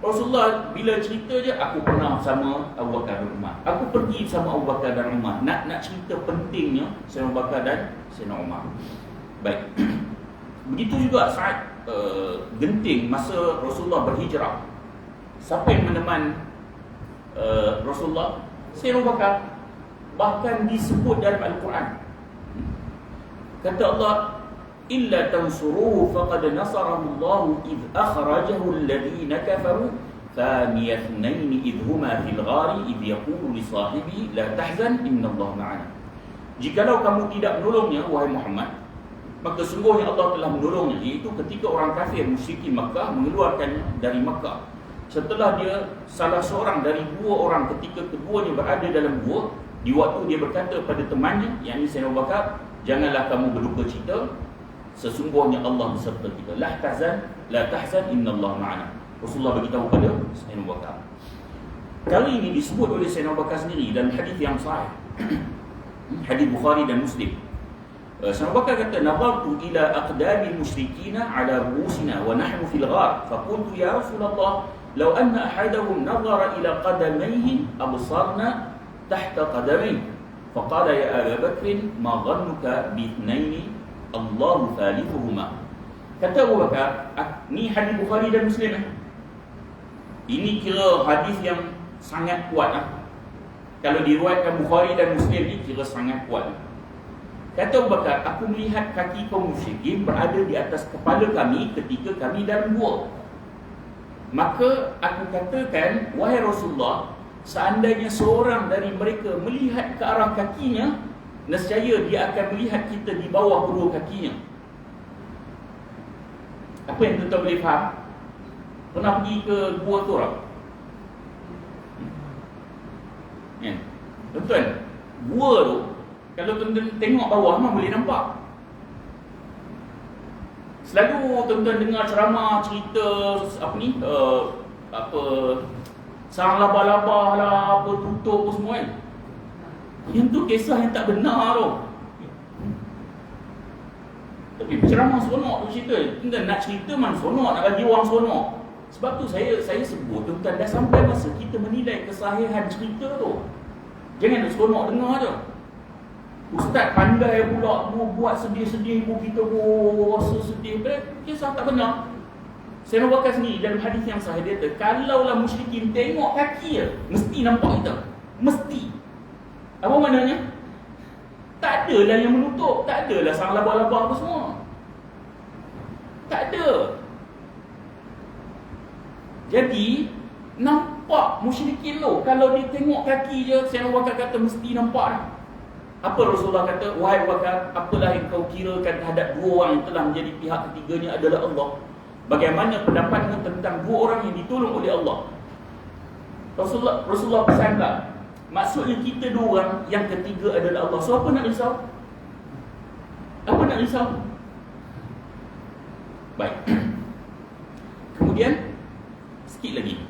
Rasulullah bila cerita je aku pernah bersama Abu Bakar dan Umar, aku pergi bersama Abu Bakar dan Umar. Nak cerita pentingnya Sayyidina Abu Bakar dan Sayyidina Umar. Baik. Begitu juga saat genting masa Rasulullah berhijrah. Siapa yang meneman Rasulullah? Sayyidina Abu Bakar. Bahkan disebut dalam Al-Quran. Kata Allah, illa tansuruhu faqad nasarahu Allah idh akhrajahu alladhina kafaru thaniya ithnain idh huma fil ghari idh yaqulu li sahibihi la tahzan innallaha ma'ana. Jikalau kamu tidak menolongnya wahai Muhammad, maka sungguhnya Allah telah menolongnya, iaitu ketika orang kafir musyrikin Makkah mengeluarkannya dari Makkah. Setelah dia salah seorang dari dua orang ketika keduanya berada dalam gua, di waktu dia berkata pada temannya, yakni Sayyidina Abu Bakar, janganlah kamu berduka cita, sesungguhnya Allah beserta kita. La tahzan innallaha ma'ana. Rasulullah beritahu pada Sayyidina Abu Bakar. Kali ini disebut oleh Sayyidina Abu Bakar sendiri dalam hadis yang sahih. Hadis Bukhari dan Muslim. Sayyidina Abu Bakar kata, nadartu ila aqdamil musyrikina ala ru'usina wa nahnu fil ghar fa qultu ya Rasulullah law anna ahadahum nadhara ila qadamayhi absarna tahta qadamayhi faqala ya Abu Bakr ma dhannuka bi ithnaini Allahu thalithuhuma. Kata Abu Bakar, ni hadis Bukhari dan Muslim. Ini kira hadis yang sangat kuat. Kalau diriwayatkan Bukhari dan Muslim ni kira sangat kuat. Kata Abu Bakar, aku melihat kaki kaum musyrikin berada di atas kepala kami ketika kami dalam gua. Maka aku katakan, wahai Rasulullah, seandainya seorang dari mereka melihat ke arah kakinya, nescaya dia akan melihat kita di bawah kedua kakinya. Apa yang tuan-tuan boleh faham? Pernah pergi ke gua tu tak? Ya. Tuan-tuan, gua tu kalau tuan-tuan tengok bawah memang boleh nampak. Selalu tuan-tuan dengar ceramah, cerita sarang labah-labah lah, apa tutup apa semua kan. Yang tu kisah yang tak benar tu. Tapi ceramah seronok tu cerita. Tuan-tuan nak cerita mana seronok, nak bagi orang seronok. Sebab tu saya sebut, tuan-tuan, dah sampai masa kita menilai kesahihan cerita tu. Jangan nak seronok dengar je. Ustaz pandai pula buat sedih-sedih, ibu kita rasa sedih. Kisah tak benar. Saya nak bakar sendiri dalam hadis yang sahih, dia kata, kalaulah musyrikin tengok kaki je, mesti nampak kita. Mesti. Apa maknanya? Tak adalah yang menutup, tak adalah sarang labah-labah apa semua. Tak ada. Jadi nampak musyrikin tu, kalau dia tengok kaki je, saya nak bakar kata mesti nampak dah. Apa Rasulullah kata? Wahai Abu Bakar, apalah yang kau kirakan terhadap dua orang yang telah menjadi pihak ketiganya adalah Allah? Bagaimana pendapatmu tentang dua orang yang ditolong oleh Allah? Rasulullah pesankan, maksudnya kita dua orang, yang ketiga adalah Allah. So apa nak risau? Apa nak risau? Baik. Kemudian sikit lagi.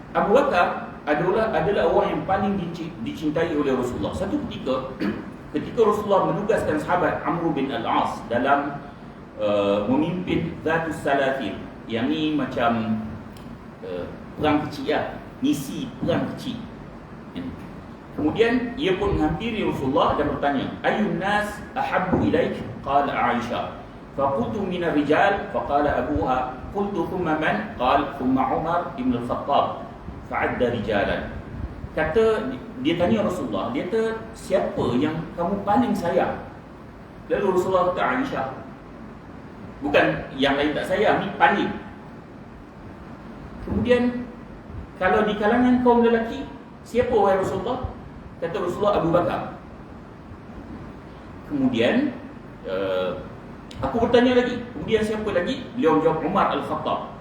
Abu Bakar adalah orang yang paling dicintai oleh Rasulullah. Satu ketika Rasulullah menugaskan sahabat Amr bin Al-As dalam memimpin Zatus Salatin, yang ni macam perang kecil lah, misi perang kecil. Kemudian ia pun menghampiri Rasulullah dan bertanya, Ayun nas ahabbu ilaik? Qala Aisyah. Faqultu min ar-rijal? Faqala abuha. Qultu thumma man? Qala thumma Umar ibn al-Khattab. Fa'adda rijalan. Kata, dia tanya Rasulullah, dia kata, siapa yang kamu paling sayang? Lalu Rasulullah kata, Aisyah. Bukan yang lain tak sayang, ni paling. Kemudian, kalau di kalangan kaum lelaki, siapa wahai Rasulullah? Kata Rasulullah, Abu Bakar. Kemudian aku bertanya lagi, kemudian siapa lagi? Beliau menjawab Umar Al-Khattab.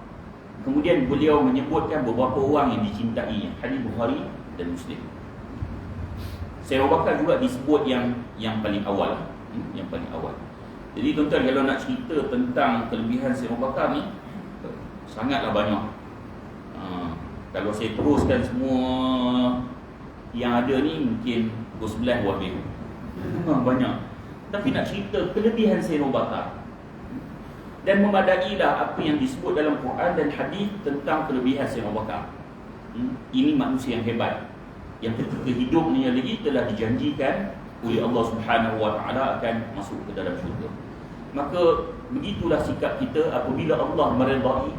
Kemudian beliau menyebutkan beberapa orang yang dicintainya. Hadis Bukhari dan Muslim. Sayyidina Abu Bakar juga disebut yang paling awal. Yang paling awal. Jadi tuan-tuan, kalau nak cerita tentang kelebihan Sayyidina Abu Bakar ni, sangatlah banyak. Kalau saya teruskan semua yang ada ni, mungkin pukul 11 habis. Banyak. Tapi nak cerita kelebihan Sayyidina Abu Bakar, dan memadailah apa yang disebut dalam Quran dan hadis tentang kelebihan Sayyidina Abu Bakar. Ini manusia yang hebat. yang ketika hidup ni lagi telah dijanjikan oleh Allah Subhanahu Wa Taala akan masuk ke dalam syurga. Maka begitulah sikap kita apabila Allah meredai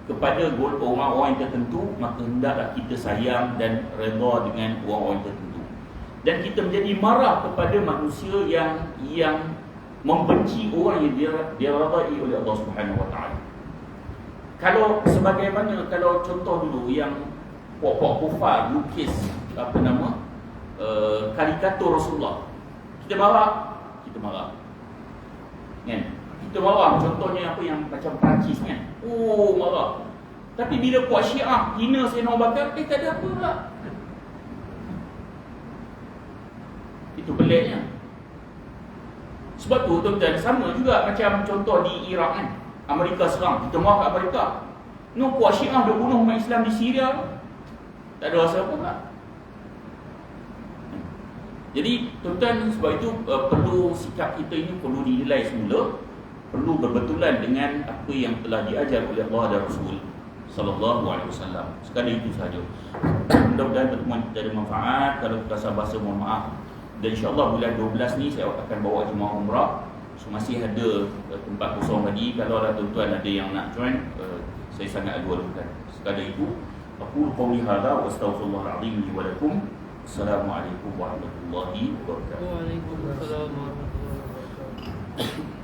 kepada orang-orang yang tertentu, maka hendaklah kita sayang dan redha dengan orang-orang yang tertentu. Dan kita menjadi marah kepada manusia yang membenci orang yang diredai oleh Allah Subhanahu Wa Taala. Kalau sebagaimana kalau contoh dulu yang puak-puak kufar lukis karikatur Rasulullah, kita marah, kan? Kita marah, contohnya apa yang macam Perancis kan, marah. Tapi bila puak Syiah hina Sayyidina Abu Bakar, tak ada apa pula. Itu peliknya. Sebab tu tuan-tuan, sama juga macam contoh di Iraq kan, Amerika serang, kita marah kat Amerika. Puak Syiah dah bunuh umat Islam di Syria, tak ada rasa apa pula. Jadi tuan-tuan, sebab itu perlu sikap kita ini perlu dinilai semula, perlu berbetulan dengan apa yang telah diajar oleh Allah dan Rasul sallallahu alaihi wasallam. Sekali itu sahaja. Mudah-mudahan pertemuan kita ada manfaat. Kalau terasa bahasa, mohon maaf. Dan insya-Allah bulan 12 ni saya akan bawa jemaah umrah. So masih ada tempat kosong lagi. Kalau ada tuan-tuan ada yang nak join, saya sangat alu-alukan. Sekali itu, aku qauli hadza wa astaghfirullahal azim li wa lakum. Assalamualaikum warahmatullahi wabarakatuh. Waalaikumsalam warahmatullahi wabarakatuh.